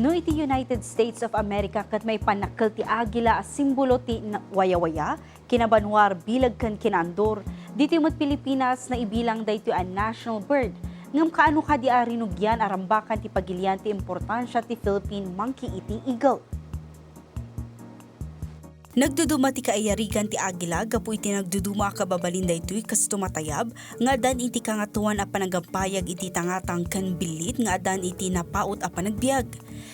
No iti United States of America kat may panakkel ti agila a simbolo ti waya-waya, kinabanwar bilag kan kinandor. Dito mo't Pilipinas na ibilang dayto a national bird. Ngam kaano kadi a rinugyan arambakan ti pagilian ti importansya ti Philippine Eagle. Nagduduma ti kaayarigan ti agila, gapu iti nagduduma kababalin daytoy kas tumatayab, nga adan iti kangatuan a panagampayag iti tangatang kan bilit, nga adan iti napaot a panagbiag.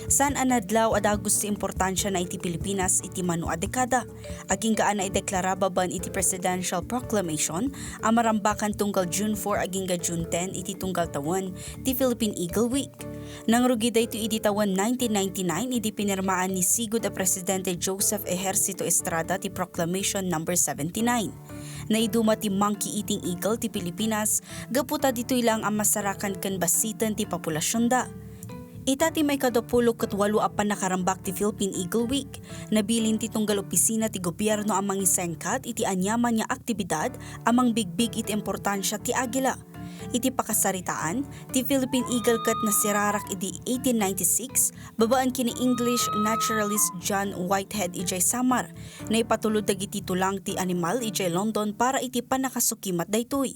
San anadlaw adagos ti importansya na iti Pilipinas iti mano a dekada. Aging gaan na ideklara baban iti presidential proclamation, amarambakan tunggal June 4 aging ga June 10 iti tunggal tawen ti Philippine Eagle Week. Nangrugi dayto iti tawen 1999 iti pinirmaan ni sigud a Presidente Joseph Ejercito Estrada ti Proclamation No. 79. Naiduma ti monkey eating eagle ti Pilipinas, gaputa ditoy lang ang masarakan kan basitan ti populasyon da. Ita ti may kadapulo ket walo a pannakarambak ti Philippine Eagle Week. Nabilin ti tunggal opisina ti gobyerno amang isengkat iti anyaman nga aktibidad amang bigbig iti importansya ti agila. Iti pakasaritaan, ti Philippine Eagle kat nasirarak iti 1896, babaan kini English naturalist John Whitehead ijay Samar, na ipatulod dagiti tulang ti animal ijay London para iti panakasukimat daytoy.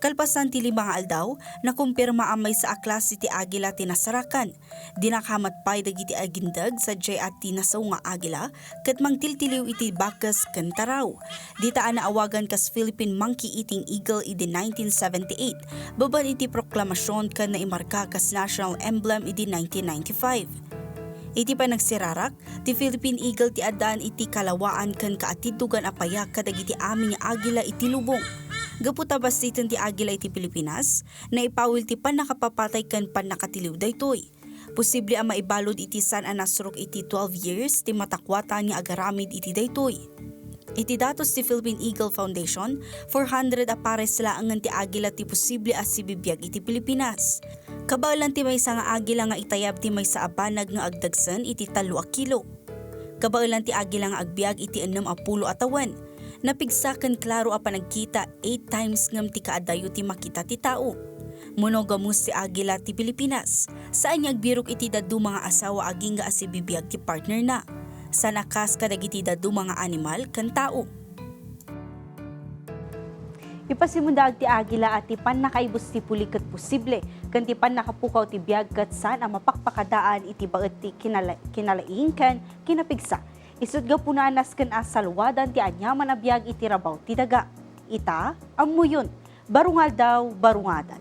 Kalpasan ti 5 aldaw, nakumpirma amay sa klase ti agila ti nasarakan. Dinakamat pay dagiti agindag sa jay at ti nasaw nga agila, ket mangtiltiliw iti bakas ken taraw. Ditaan na awagan kas Philippine Eating Eagle iti 1978, baban iti proklamasyon ken naimarka kas national emblem iti 1995. Iti pa nagsirarak, ti Philippine Eagle ti adan iti kalawaan ken kaatidugan apayak kadagiti aming agila iti lubong. Gaputa basitan ti agila iti Pilipinas, na ipawil ti panakapapatay ken panakatiliw daytoy. Posible ang maibalod iti san anasrok iti 12 years ti matakwata nga agaramid iti daytoy. Iti datos ti Philippine Eagle Foundation, 400 apares laangan ti agila ti posible as sibibiyag iti Pilipinas. Kabaulan ti maysa nga agila nga itayab ti maysa a banag nga agdagsen iti 3 kilo. Kabaulan ti agila nga agbiag iti 6 a tawen. Napigsaken klaro a panagkita 8 times ngam ti kaadayo ti makita ti tao. Monogamous ti agila ti Pilipinas. Saan agbirok iti dadu mga asawa aging nga asibibiyag ti partner na. Sa nakas kadagiti dadu mga animal kan tao. Ipasimundag ti agila at ti pannakaibus ti puli ket posible ken ti pannakapukaw ti biag ket saan ang mapakpakadaan iti baet ti kinalaing ken kinapigsa. Isud ga punanas ken asalwadan ti anyaman a biag iti rabaw ti daga. Ita, amuyon, barungal daw barungadan.